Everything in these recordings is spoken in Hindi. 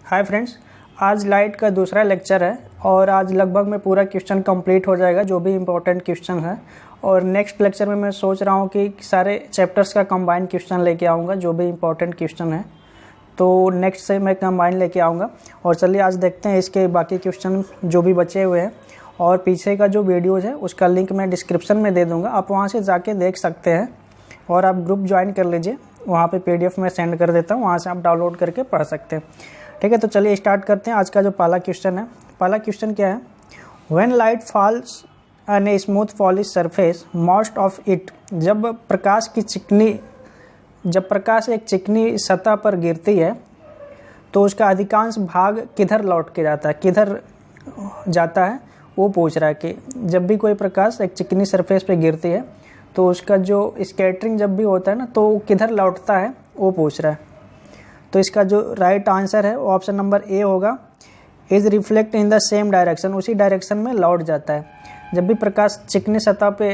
हाय फ्रेंड्स, आज लाइट का दूसरा लेक्चर है और आज लगभग में पूरा क्वेश्चन कंप्लीट हो जाएगा जो भी इम्पोर्टेंट क्वेश्चन है। और नेक्स्ट लेक्चर में मैं सोच रहा हूँ कि सारे चैप्टर्स का कंबाइन क्वेश्चन लेके आऊँगा जो भी इम्पोर्टेंट क्वेश्चन है, तो नेक्स्ट से मैं कंबाइन लेके आऊँगा। और चलिए आज देखते हैं इसके बाकी क्वेश्चन जो भी बचे हुए हैं। और पीछे का जो वीडियोज़ है उसका लिंक मैं डिस्क्रिप्शन में दे दूँगा, आप वहाँ से जाके देख सकते हैं। और आप ग्रुप ज्वाइन कर लीजिए, वहाँ पे PDF में सेंड कर देता हूँ, वहाँ से आप डाउनलोड करके पढ़ सकते हैं। ठीक है, तो चलिए स्टार्ट करते हैं। आज का जो पहला क्वेश्चन है, पहला क्वेश्चन क्या है? When light falls on a smooth polish surface most of it, जब प्रकाश एक चिकनी सतह पर गिरती है तो उसका अधिकांश भाग किधर लौट के जाता है, किधर जाता है, वो पूछ रहा है कि जब भी कोई प्रकाश एक चिकनी सरफेस पे गिरती है तो उसका जो स्कैटरिंग जब भी होता है ना, तो किधर लौटता है वो पूछ रहा है। तो इसका जो राइट आंसर है वो ऑप्शन नंबर ए होगा, is reflect in the same direction, उसी डायरेक्शन में लौट जाता है। जब भी प्रकाश चिकनी सतह पे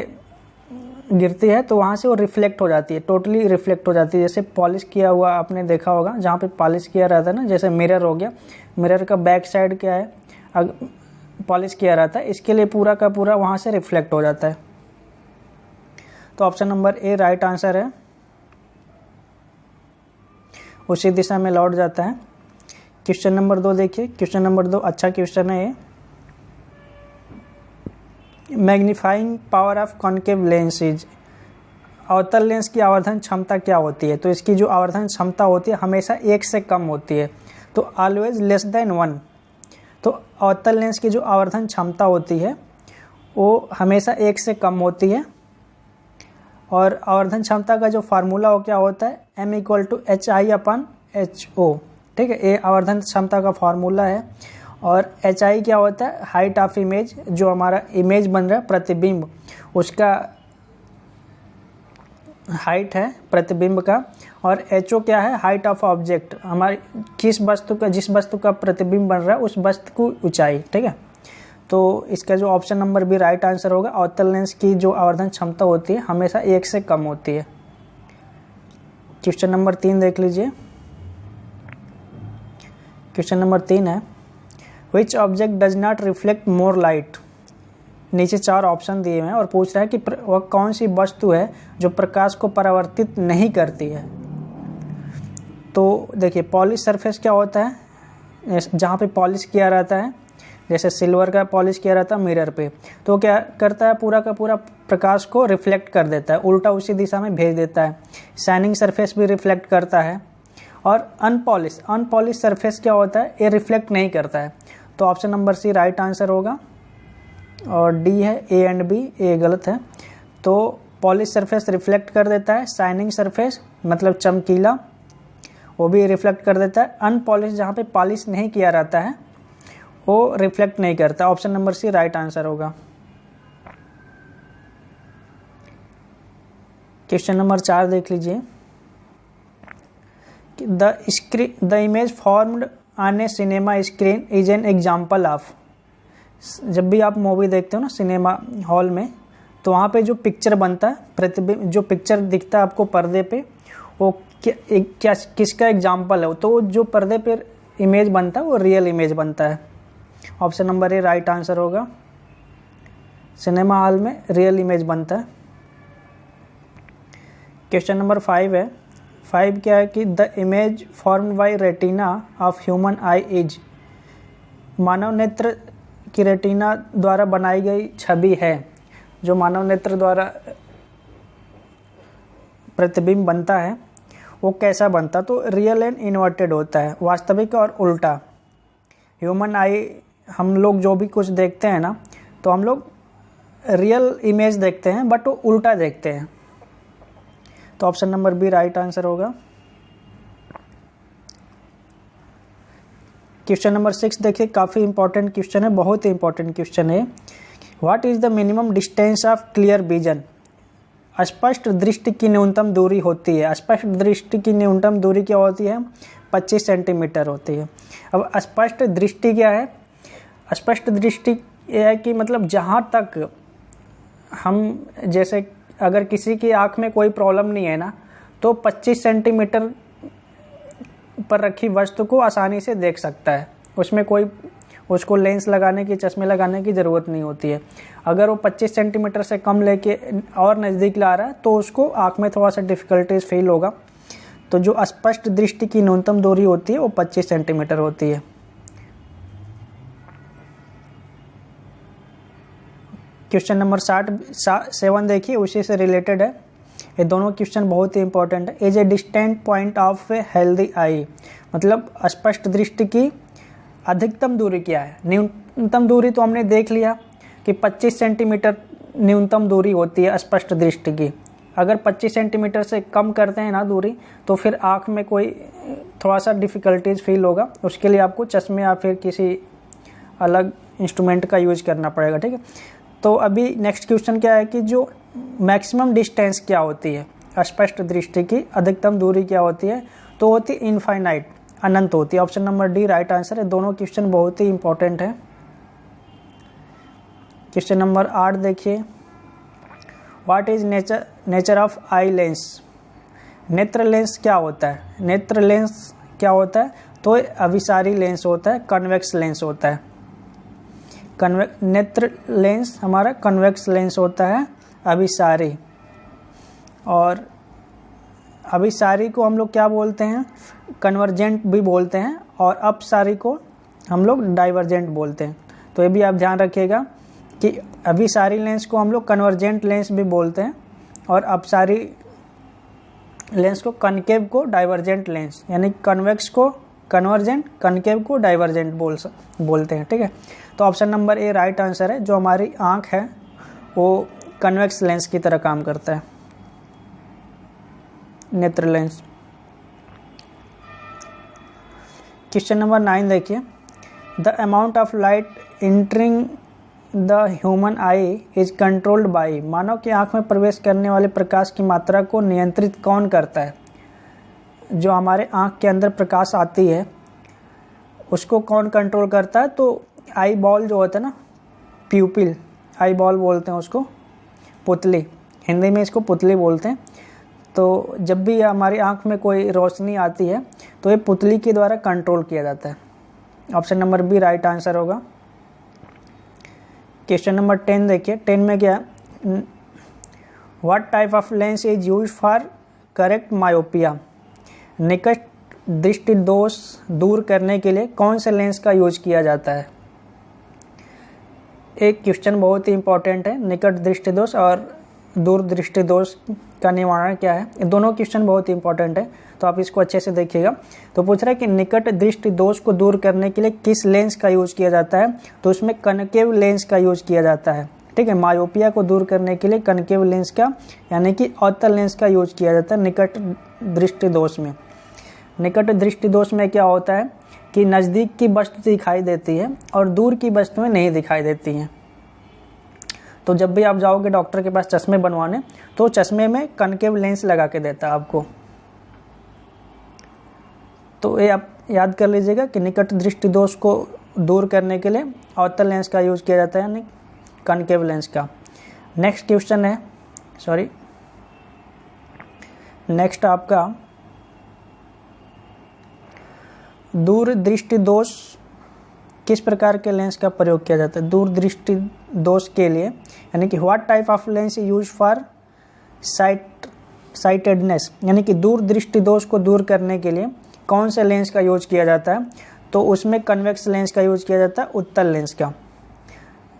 गिरती है तो वहाँ से वो रिफ्लेक्ट हो जाती है, टोटली रिफ्लेक्ट हो जाती है। जैसे पॉलिश किया हुआ आपने देखा होगा, जहाँ पे पॉलिश किया रहता है ना, जैसे मिरर हो गया, मिरर का बैक साइड क्या है, पॉलिश किया रहता है, इसके लिए पूरा का पूरा वहाँ से रिफ्लेक्ट हो जाता है। तो option number A right answer है, उसी दिशा में लौट जाता है। क्वेश्चन नंबर 2 देखिए, क्वेश्चन नंबर 2 अच्छा क्वेश्चन है ये। Magnifying power of concave lens is, अवतल लेंस की आवर्धन क्षमता क्या होती है? तो इसकी जो आवर्धन क्षमता होती है हमेशा 1 से कम होती है, तो ऑलवेज लेस देन 1। तो अवतल लेंस की जो आवर्धन क्षमता होती है वो हमेशा 1 से कम होती है। और आवर्धन क्षमता का जो फार्मूला हो क्या होता है, m=hi/ho। ठीक है, ये आवर्धन क्षमता का फार्मूला है। और hi क्या होता है, हाइट ऑफ इमेज, जो हमारा इमेज बन रहा है प्रतिबिंब, उसका हाइट है प्रतिबिंब का। और ho क्या है, हाइट ऑफ ऑब्जेक्ट, हमारी जिस वस्तु का प्रतिबिंब बन रहा है उस वस्तु की ऊंचाई। ठीक है, तो इसका जो ऑप्शन नंबर भी राइट आंसर होगा। अवतल लेंस की जो आवर्धन क्षमता होती है हमेशा 1 से कम होती है। क्वेश्चन नंबर 3 देख लीजिए। क्वेश्चन नंबर 3 है, which object does not reflect more light. नीचे 4 ऑप्शन दिए हुए हैं और पूछ रहा है कि वह कौन सी वस्तु है जो प्रकाश को परावर्तित नहीं करती है। तो देखिए, पॉलिश सरफेस क्या होता है, जहाँ पे पॉलिश किया रहता है, जैसे सिल्वर का पॉलिश किया रहता है मिरर पे, तो क्या करता है, पूरा का पूरा प्रकाश को रिफ्लेक्ट कर देता है, उल्टा उसी दिशा में भेज देता है। शाइनिंग सरफेस भी रिफ्लेक्ट करता है। और अनपॉलिश सरफेस क्या होता है, ये रिफ्लेक्ट नहीं करता है। तो option number C right answer होगा। और डी है ए एंड बी, ए गलत है। तो पॉलिश सरफेस रिफ्लेक्ट कर देता है, शाइनिंग सरफेस मतलब चमकीला, वो भी रिफ्लेक्ट कर देता है। अनपॉलिश, जहाँ पे पॉलिश नहीं किया रहता है, वो रिफ्लेक्ट नहीं करता। Option number C right answer होगा। क्वेश्चन नंबर 4 देख लीजिए। The image formed on a cinema screen is an example of. जब भी आप मूवी देखते हो ना सिनेमा हॉल में, तो वहाँ पे जो पिक्चर बनता है, प्रतिबिंब जो पिक्चर दिखता है आपको पर्दे पे, वो किसका एग्जाम्पल है? तो जो पर्दे पे इमेज बनता है वो रियल इमेज बनता है। Option number A right answer होगा, सिनेमा हॉल में रियल इमेज बनता है। क्वेश्चन नंबर 5 है, 5 क्या है कि the image formed by retina of human eye is, मानव नेत्र की रेटिना द्वारा बनाई गई छवि है। जो मानव नेत्र द्वारा प्रतिबिंब बनता है वो कैसा बनता? तो रियल एंड इन्वर्टेड होता है, वास्तविक और उल्टा। ह्यूमन आई, हम लोग जो भी कुछ देखते हैं ना, तो हम लोग रियल इमेज देखते हैं बट वो उल्टा देखते हैं। तो option number B right answer होगा। क्वेश्चन नंबर 6 देखिए, काफ़ी इंपॉर्टेंट क्वेश्चन है, बहुत ही इंपॉर्टेंट क्वेश्चन है। What is the minimum distance of clear vision. स्पष्ट दृष्टि की न्यूनतम दूरी होती है। स्पष्ट दृष्टि की न्यूनतम दूरी क्या होती है? 25 सेंटीमीटर होती है। अब स्पष्ट दृष्टि क्या है? स्पष्ट दृष्टि यह है कि मतलब जहाँ तक हम, जैसे अगर किसी की आँख में कोई प्रॉब्लम नहीं है ना, तो 25 सेंटीमीटर पर रखी वस्तु को आसानी से देख सकता है। उसमें कोई उसको लेंस लगाने की, चश्मे लगाने की ज़रूरत नहीं होती है। अगर वो 25 सेंटीमीटर से कम लेके और नज़दीक ला रहा है तो उसको आँख में थोड़ा सा डिफ़िकल्टीज फील होगा। तो जो स्पष्ट दृष्टि की न्यूनतम दूरी होती है वो 25 सेंटीमीटर होती है। क्वेश्चन नंबर 67 देखिए, उसी से रिलेटेड है। ये दोनों क्वेश्चन बहुत ही इंपॉर्टेंट है। Is a distant point of a healthy I, मतलब स्पष्ट दृष्टि की अधिकतम दूरी क्या है। न्यूनतम दूरी तो हमने देख लिया कि 25 सेंटीमीटर न्यूनतम दूरी होती है स्पष्ट दृष्टि की। अगर 25 सेंटीमीटर से कम करते हैं ना दूरी, तो फिर आँख में कोई थोड़ा सा डिफ़िकल्टीज फील होगा। उसके लिए आपको चश्मे या फिर किसी अलग इंस्ट्रूमेंट का यूज करना पड़ेगा, ठीक है। तो अभी नेक्स्ट क्वेश्चन क्या है कि जो मैक्सिमम डिस्टेंस क्या होती है, स्पष्ट दृष्टि की अधिकतम दूरी क्या होती है, तो होती है इनफाइनाइट, अनंत होती है। Option number D right answer है। दोनों क्वेश्चन बहुत ही इंपॉर्टेंट है। क्वेश्चन नंबर 8 देखिए, what is nature of eye lens. नेत्र लेंस क्या होता है? नेत्र लेंस क्या होता है? तो अभिसारी लेंस होता है, कन्वेक्स लेंस होता है। नेत्र लेंस हमारा कन्वेक्स लेंस होता है, अभिसारी। और अभिसारी को हम लोग क्या बोलते हैं? कन्वर्जेंट भी बोलते हैं, और अपसारी को हम लोग डाइवर्जेंट बोलते हैं। तो ये भी आप ध्यान रखिएगा कि अभिसारी लेंस को हम लोग कन्वर्जेंट लेंस भी बोलते हैं, और अपसारी लेंस को, कनकेव को डाइवर्जेंट लेंस, यानी कन्वेक्स को कन्वर्जेंट, कनकेव को डाइवर्जेंट बोलते हैं, ठीक है। तो option number A right answer है। जो हमारी आँख है वो कन्वेक्स लेंस की तरह काम करता है, नेत्र लेंस। क्वेश्चन नंबर 9 देखिए, the amount of light entering the human eye is controlled by. मानव की आँख में प्रवेश करने वाले प्रकाश की मात्रा को नियंत्रित कौन करता है? जो हमारे आँख के अंदर प्रकाश आती है उसको कौन कंट्रोल करता है? तो आई बॉल जो होता है ना, प्यूपिल, आई बॉल बोलते हैं उसको, पुतली, हिंदी में इसको पुतली बोलते हैं। तो जब भी हमारी आँख में कोई रोशनी आती है तो ये पुतली के द्वारा कंट्रोल किया जाता है। Option number B right answer होगा। क्वेश्चन नंबर 10 देखिए, 10 में क्या, what type of lens is use for correct myopia. निकट दृष्टि दोष दूर करने के लिए कौन से लेंस का यूज किया जाता है? एक क्वेश्चन बहुत ही इंपॉर्टेंट है, निकट दृष्टि दोष और दूर दृष्टि दोष का निवारण क्या है। ये दोनों क्वेश्चन बहुत ही इंपॉर्टेंट है, तो आप इसको अच्छे से देखिएगा। तो पूछ रहा है कि निकट दृष्टि दोष को दूर करने के लिए किस लेंस का यूज किया जाता है? तो उसमें कनकेव लेंस का यूज किया जाता है, ठीक है। मायोपिया को दूर करने के लिए कनकेव लेंस का, यानी कि अवतल लेंस का यूज किया जाता है निकट दृष्टि दोष में। निकट दृष्टि दोष में क्या होता है कि नज़दीक की वस्तु दिखाई देती है और दूर की वस्तुएं नहीं दिखाई देती हैं। तो जब भी आप जाओगे डॉक्टर के पास चश्मे बनवाने, तो चश्मे में कनकेव लेंस लगा के देता है आपको। तो ये आप याद कर लीजिएगा कि निकट दृष्टि दोष को दूर करने के लिए अवतल लेंस का यूज किया जाता है, यानी कनकेव लेंस का। नेक्स्ट क्वेश्चन है, नेक्स्ट आपका दूर दृष्टि दोष किस प्रकार के लेंस का प्रयोग किया जाता है? दूर दृष्टि दोष के लिए, यानी कि what type of lens use for sightedness, यानी कि दूर दृष्टि दोष को दूर करने के लिए कौन से लेंस का यूज किया जाता है? तो उसमें कन्वेक्स लेंस का यूज किया जाता है, उत्तल लेंस का।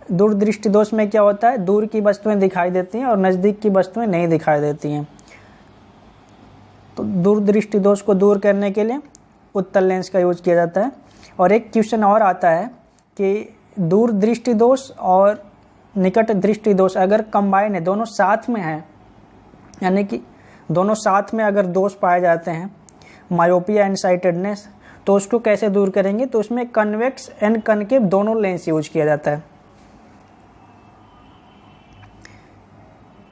दूर दृष्टि दोष में क्या होता है, दूर की वस्तुएं दिखाई देती हैं और नज़दीक की वस्तुएं नहीं दिखाई देती हैं। तो दूर दृष्टि दोष को दूर करने के लिए उत्तल लेंस का यूज किया जाता है। और एक क्वेश्चन और आता है कि दूर दृष्टि दोष और निकट दृष्टि दोष अगर कंबाइन है, दोनों साथ में हैं, यानी कि दोनों साथ में अगर दोष पाए जाते हैं, मायोपिया एंड साइटेडनेस, तो उसको कैसे दूर करेंगे? तो उसमें कन्वेक्स एंड कनकेव दोनों लेंस यूज किया जाता है।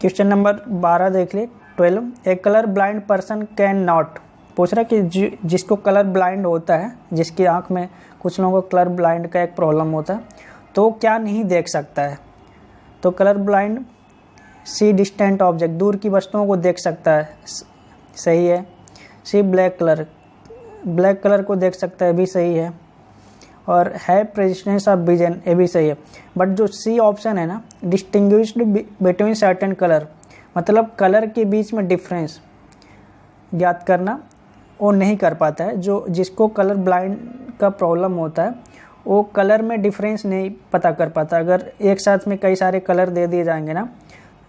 क्वेश्चन नंबर 12 देख ले, 12, a colour blind person cannot. पूछ रहा है कि जिसको कलर ब्लाइंड होता है, जिसकी आंख में, कुछ लोगों को कलर ब्लाइंड का एक प्रॉब्लम होता है, तो क्या नहीं देख सकता है? तो colour blind see distant object, दूर की वस्तुओं को देख सकता है, सही है। सी ब्लैक कलर, ब्लैक कलर को देख सकता है, भी सही है। और है प्रेजेंस ऑफ विजन, ये भी सही है। बट जो सी ऑप्शन है ना, डिस्टिंग्विश्ड बिटवीन सर्टेन कलर, मतलब कलर के बीच में डिफरेंस ज्ञात करना वो नहीं कर पाता है। जो जिसको कलर ब्लाइंड का प्रॉब्लम होता है वो कलर में डिफरेंस नहीं पता कर पाता। अगर एक साथ में कई सारे कलर दे दिए जाएंगे ना,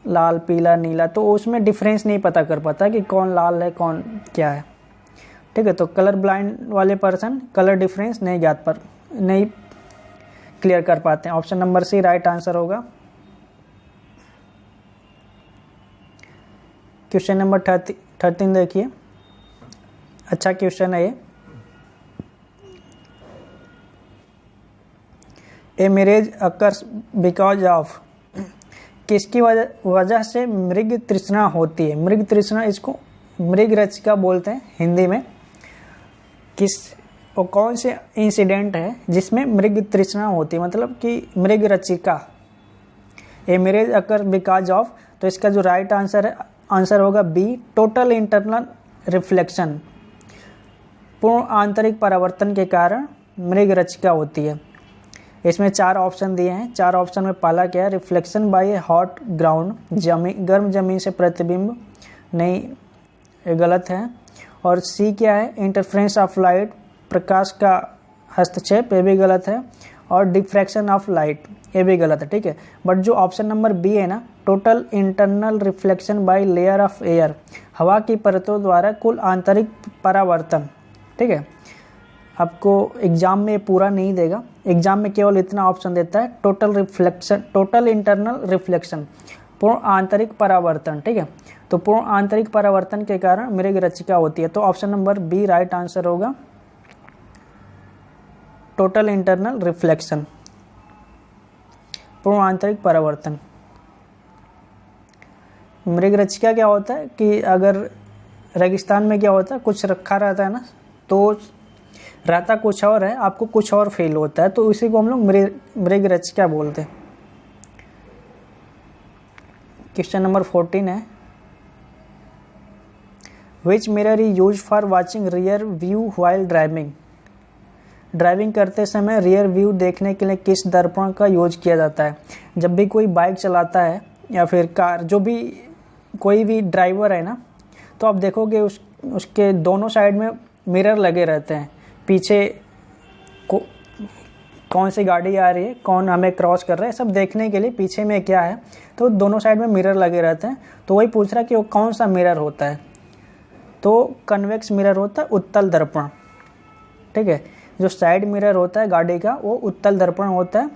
लाल पीला नीला, तो उसमें डिफरेंस नहीं पता कर पाता कि कौन लाल है कौन क्या है। ठीक है, तो कलर ब्लाइंड वाले पर्सन कलर डिफरेंस नहीं क्लियर कर पाते हैं। Option number C right answer होगा। क्वेश्चन नंबर 13 देखिए, अच्छा क्वेश्चन है ये। A mirage occurs because of, किसकी वजह से मृग तृष्णा होती है। मृग तृष्णा, इसको मृग रचिका बोलते हैं हिंदी में। वो कौन से इंसिडेंट है जिसमें मृग तृष्णा होती है, मतलब कि मृग रचिका। A mirage occur because of, तो इसका जो राइट आंसर होगा बी, टोटल इंटरनल रिफ्लेक्शन, पूर्ण आंतरिक परावर्तन के कारण मृग रचिका होती है। इसमें 4 ऑप्शन दिए हैं। 4 ऑप्शन में पहला क्या है, reflection by A hot ground, गर्म जमीन से प्रतिबिंब, नहीं ये गलत है। और सी क्या है, इंटरफ्रेंस ऑफ लाइट, प्रकाश का हस्तक्षेप, ये भी गलत है। और डिफ्रैक्शन ऑफ लाइट, ये भी गलत है। ठीक है, बट जो ऑप्शन नंबर बी है ना, total internal reflection by layer of air, हवा की परतों द्वारा कुल आंतरिक परावर्तन। ठीक है, आपको एग्जाम में पूरा नहीं देगा, एग्जाम में केवल इतना ऑप्शन देता है, टोटल इंटरनल रिफ्लेक्शन, पूर्ण आंतरिक परावर्तन। ठीक है, तो पूर्ण आंतरिक परावर्तन के कारण मृग रचिका होती है। तो option number B right answer होगा, टोटल इंटरनल रिफ्लेक्शन, पूर्ण आंतरिक परावर्तन। मृग रचिका क्या होता है कि अगर रेगिस्तान में क्या होता है, कुछ रखा रहता है ना, तो रहता कुछ और है, आपको कुछ और फील होता है, तो इसी को हम लोग मृग रचिका बोलते हैं। क्वेश्चन नंबर 14 है, विच mirror is use for watching rear view while driving. Driving करते समय रियर व्यू देखने के लिए किस दर्पण का यूज किया जाता है। जब भी कोई बाइक चलाता है या फिर कार, जो भी कोई भी ड्राइवर है ना, तो आप देखोगे उसके दोनों साइड में मिरर लगे रहते हैं। पीछे कौन सी गाड़ी आ रही है, कौन हमें क्रॉस कर रहा है, सब देखने के लिए पीछे में क्या है, तो दोनों साइड में मिरर लगे रहते हैं। तो वही पूछ रहा है कि वो कौन सा मिरर होता है, तो कन्वेक्स मिरर होता है, उत्तल दर्पण। ठीक है, जो साइड मिरर होता है गाड़ी का वो उत्तल दर्पण होता है,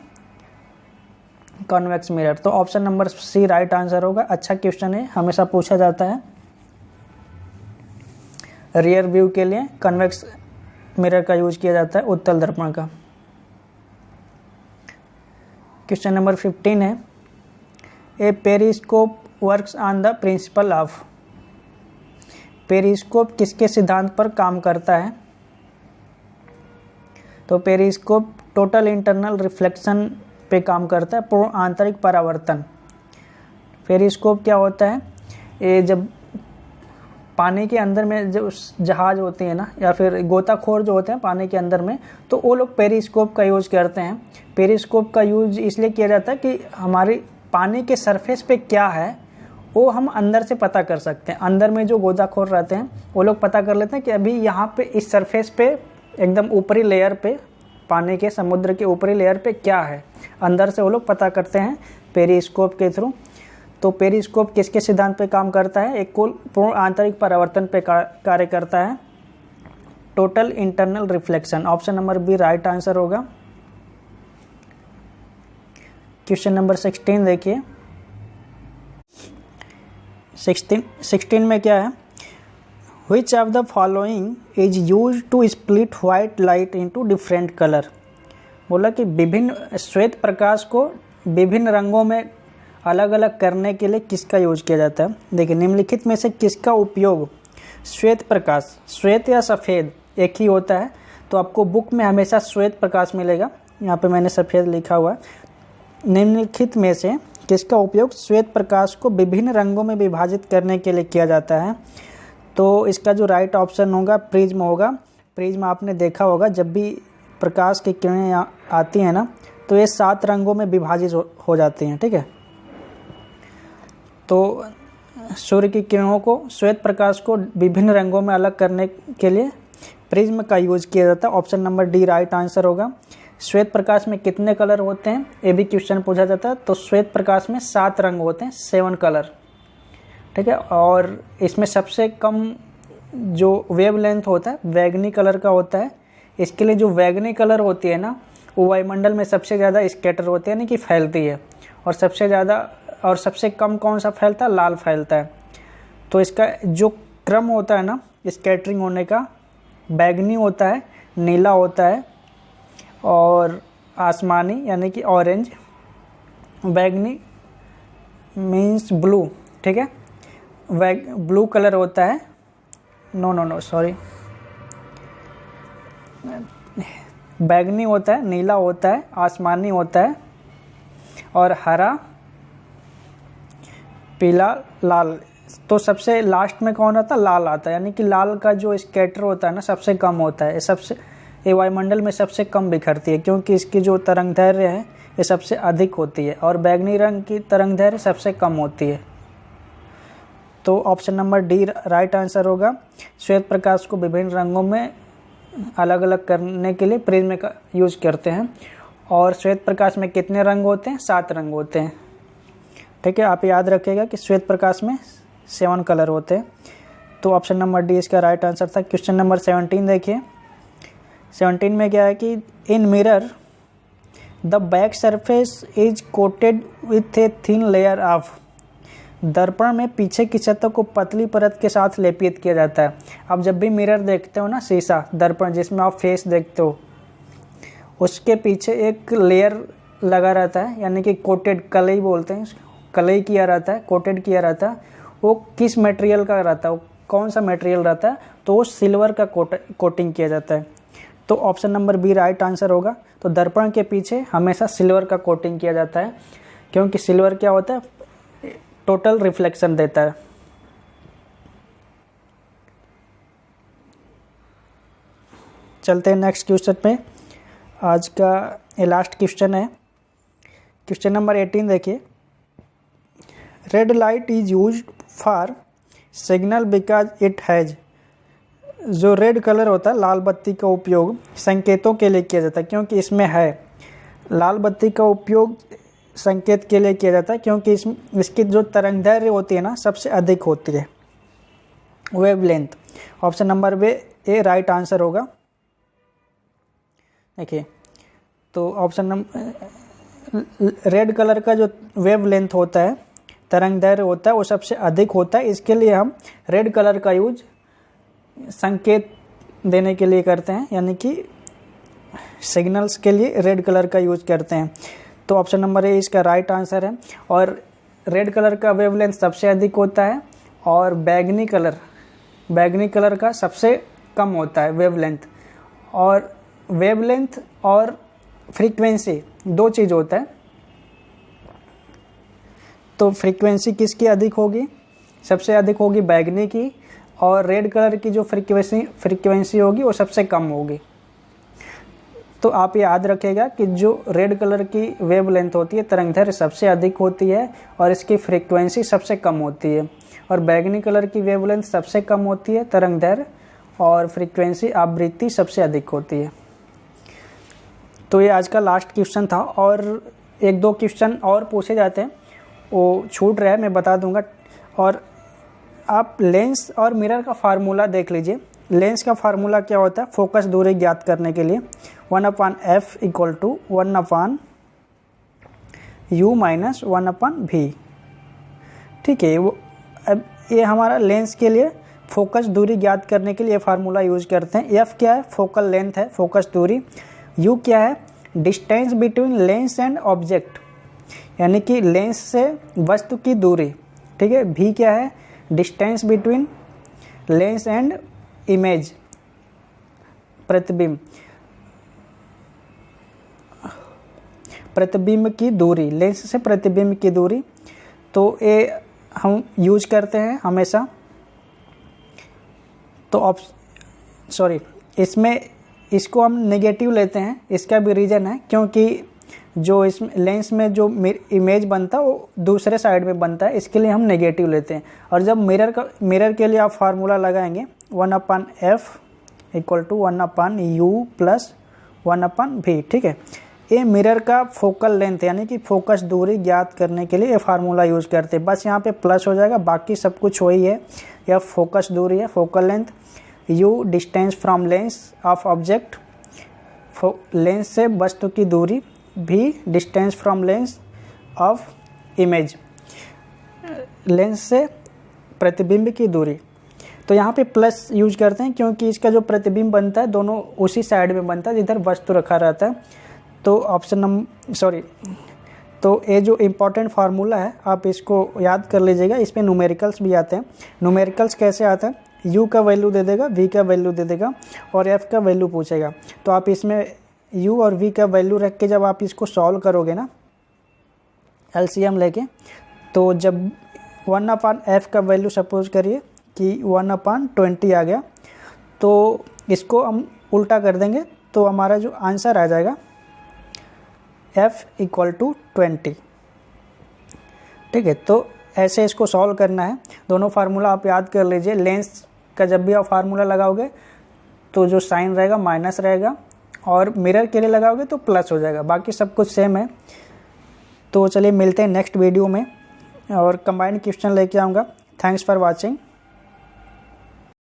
कन्वेक्स मिरर। तो option number C right answer होगा। अच्छा क्वेश्चन है, हमेशा पूछा जाता है। रियर व्यू के लिए कन्वेक्स मिरर का यूज किया जाता है, उत्तल दर्पण का। क्वेश्चन नंबर 15 है, a periscope works on the principle of. Periscope किसके सिद्धांत पर काम करता है। तो पेरिस्कोप टोटल इंटरनल रिफ्लेक्शन पे काम करता है, पूर्ण आंतरिक परावर्तन। पेरिस्कोप क्या होता है, ये जब पानी के अंदर में जो जहाज होते हैं ना, या फिर गोताखोर जो होते हैं पानी के अंदर में, तो वो लोग पेरिस्कोप का यूज करते हैं। पेरिस्कोप का यूज इसलिए किया जाता है कि हमारी पानी के सरफेस पे क्या है वो हम अंदर से पता कर सकते हैं। अंदर में जो गोताखोर रहते हैं वो लोग पता कर लेते हैं कि अभी यहाँ पे इस सरफेस पे एकदम ऊपरी लेयर पे, पानी के समुद्र के ऊपरी लेयर पे क्या है, अंदर से वो लोग पता करते हैं पेरिस्कोप के थ्रू। तो पेरिस्कोप किसके सिद्धांत पे काम करता है, एक कुल पूर्ण आंतरिक परावर्तन पे कार्य करता है, total internal reflection. Option number B right answer होगा। क्वेश्चन नंबर 16 देखिए, 16 में क्या है, Which of the following is used to split white light into different color। बोला कि विभिन्न श्वेत प्रकाश को विभिन्न रंगों में अलग अलग करने के लिए किसका यूज किया जाता है। देखिए, निम्नलिखित में से किसका उपयोग श्वेत प्रकाश, श्वेत या सफ़ेद एक ही होता है, तो आपको बुक में हमेशा श्वेत प्रकाश मिलेगा, यहाँ पे मैंने सफ़ेद लिखा हुआ है। निम्नलिखित में से किसका उपयोग श्वेत प्रकाश को विभिन्न रंगों में विभाजित करने के लिए किया जाता है। तो इसका जो राइट ऑप्शन होगा प्रिज्म होगा। प्रिज्म आपने देखा होगा, जब भी प्रकाश की किरणें आती हैं ना तो ये 7 रंगों में विभाजित हो जाती हैं। ठीक है, तो सूर्य की किरणों को, श्वेत प्रकाश को विभिन्न रंगों में अलग करने के लिए प्रिज्म का यूज किया जाता है। Option number D right answer होगा। श्वेत प्रकाश में कितने कलर होते हैं, ये भी क्वेश्चन पूछा जाता है। तो श्वेत प्रकाश में 7 रंग होते हैं, 7 कलर। ठीक है, और इसमें सबसे कम जो वेवलेंथ होता है बैगनी कलर का होता है। इसके लिए जो बैगनी कलर होती है ना, वो वायुमंडल में सबसे ज़्यादा स्कैटर होती है, यानी कि फैलती है। और सबसे ज़्यादा और सबसे कम कौन सा फैलता है, लाल फैलता है। तो इसका जो क्रम होता है ना स्कैटरिंग होने का, बैगनी होता है, नीला होता है और आसमानी यानी कि ऑरेंज। बैगनी मीन्स ब्लू। ठीक है, ब्लू कलर होता है, नो सॉरी, बैगनी होता है, नीला होता है, आसमानी होता है और हरा, पीला, लाल। तो सबसे लास्ट में कौन आता है, लाल आता है, यानी कि लाल का जो स्कैटर होता है ना सबसे कम होता है। ये वायुमंडल में सबसे कम बिखरती है, क्योंकि इसकी जो तरंग दैर्घ्य है ये सबसे अधिक होती है और बैगनी रंग की तरंग दैर्घ्य सबसे कम होती है। तो option number D right answer होगा। श्वेत प्रकाश को विभिन्न रंगों में अलग अलग करने के लिए प्रिज्म का यूज करते हैं। और श्वेत प्रकाश में कितने रंग होते हैं, 7 रंग होते हैं। ठीक है, आप याद रखिएगा कि श्वेत प्रकाश में 7 कलर होते हैं। तो ऑप्शन नंबर डी इसका राइट आंसर था। क्वेश्चन नंबर 17 देखिए। 17 में क्या है कि इन mirror the back surface is coated with a thin layer of. दर्पण में पीछे की सतह को पतली परत के साथ लेपित किया जाता है। आप जब भी मिरर देखते हो ना, शीशा, दर्पण जिसमें आप फेस देखते हो, उसके पीछे एक लेयर लगा रहता है, यानी कि कोटेड, कलई बोलते हैं, कलई किया रहता है, कोटेड किया रहता है। वो किस मटेरियल का रहता है, वो कौन सा मटेरियल रहता है, तो वो सिल्वर का कोटिंग किया जाता है। तो option number B right answer होगा। तो दर्पण के पीछे हमेशा सिल्वर का कोटिंग किया जाता है, क्योंकि सिल्वर क्या होता है, टोटल रिफ्लेक्शन देता है। चलते हैं नेक्स्ट क्वेश्चन पे। आज का ये लास्ट क्वेश्चन है। क्वेश्चन नंबर 18 देखिए। Red light is used for signal because it has. जो रेड कलर होता है, लाल बत्ती का उपयोग संकेतों के लिए किया जाता है, क्योंकि इसमें है। लाल बत्ती का उपयोग संकेत के लिए किया जाता है, क्योंकि इसकी जो तरंग दैर्घ्य होती है ना सबसे अधिक होती है, wavelength. Option number A right answer होगा। देखिए, तो ऑप्शन नंबर रेड कलर का जो वेवलेंथ होता है, तरंग दैर्घ्य होता है, वो सबसे अधिक होता है। इसके लिए हम रेड कलर का यूज संकेत देने के लिए करते हैं, यानी कि सिग्नल्स के लिए रेड कलर का यूज करते हैं। तो ऑप्शन नंबर ए इसका राइट आंसर है। और रेड कलर का वेवलेंथ सबसे अधिक होता है और बैगनी कलर का सबसे कम होता है वेवलेंथ। और वेवलेंथ और फ्रीक्वेंसी 2 चीज़ होता है। तो फ्रीक्वेंसी किसकी अधिक होगी, सबसे अधिक होगी बैगनी की, और रेड कलर की जो फ्रीक्वेंसी होगी वो सबसे कम होगी। तो आप याद रखिएगा कि जो रेड कलर की वेवलेंथ होती है, तरंगदैर्घ्य सबसे अधिक होती है और इसकी फ्रीक्वेंसी सबसे कम होती है। और बैगनी कलर की वेवलेंथ सबसे कम होती है, तरंगदैर्घ्य और फ्रीक्वेंसी, आवृत्ति सबसे अधिक होती है। तो ये आज का लास्ट क्वेश्चन था, और 1-2 क्वेश्चन और पूछे जाते हैं, वो छूट रहा है, मैं बता दूंगा। और आप लेंस और मिरर का फार्मूला देख लीजिए। लेंस का फार्मूला क्या होता है, फोकस दूरी ज्ञात करने के लिए 1/f = 1/u - 1/v। ठीक है, वो अब ये हमारा लेंस के लिए फोकस दूरी ज्ञात करने के लिए फार्मूला यूज करते हैं। एफ क्या है, फोकल लेंथ है, फोकस दूरी। यू क्या है, distance between lens and object, यानी कि लेंस से वस्तु की दूरी। ठीक है, भी क्या है, distance between lens and image, प्रतिबिंब की दूरी, लेंस से प्रतिबिंब की दूरी। तो ये हम यूज करते हैं हमेशा। तो इसमें इसको हम नेगेटिव लेते हैं, इसका भी रीज़न है क्योंकि जो इस लेंस में जो इमेज बनता है वो दूसरे साइड में बनता है, इसके लिए हम नेगेटिव लेते हैं। और जब मिरर के लिए आप फार्मूला लगाएंगे 1/f equal to 1/u plus 1/v, ठीक है। ये मिरर का फोकल लेंथ यानी कि फोकस दूरी ज्ञात करने के लिए ये फार्मूला यूज़ करते हैं। बस यहाँ पे प्लस हो जाएगा, बाकी सब कुछ वही है। यह फोकस दूरी है, focal length, u distance from lens of object, lens से वस्तु की दूरी, v distance from lens of image, lens से प्रतिबिंब की दूरी। तो यहाँ पे प्लस यूज करते हैं क्योंकि इसका जो प्रतिबिंब बनता है दोनों उसी साइड में बनता है जिधर वस्तु रखा रहता है। तो तो ये जो इम्पोर्टेंट फार्मूला है आप इसको याद कर लीजिएगा। इसमें न्यूमेरिकल्स भी आते हैं। न्यूमेरिकल्स कैसे आता है, u का वैल्यू दे देगा, v का वैल्यू दे देगा और f का वैल्यू पूछेगा। तो आप इसमें u और v का वैल्यू रख के जब आप इसको सॉल्व करोगे ना LCM लेके, तो जब 1/f का वैल्यू सपोज करिए कि 1/20 आ गया, तो इसको हम उल्टा कर देंगे तो हमारा जो आंसर आ जाएगा f इक्वल टू 20, ठीक है। तो ऐसे इसको सॉल्व करना है। दोनों फार्मूला आप याद कर लीजिए। लेंस का जब भी आप फार्मूला लगाओगे तो जो साइन रहेगा माइनस रहेगा और मिरर के लिए लगाओगे तो प्लस हो जाएगा, बाकी सब कुछ सेम है। तो चलिए मिलते हैं नेक्स्ट वीडियो में और कंबाइंड क्वेश्चन लेके आऊँगा। Thanks for watching.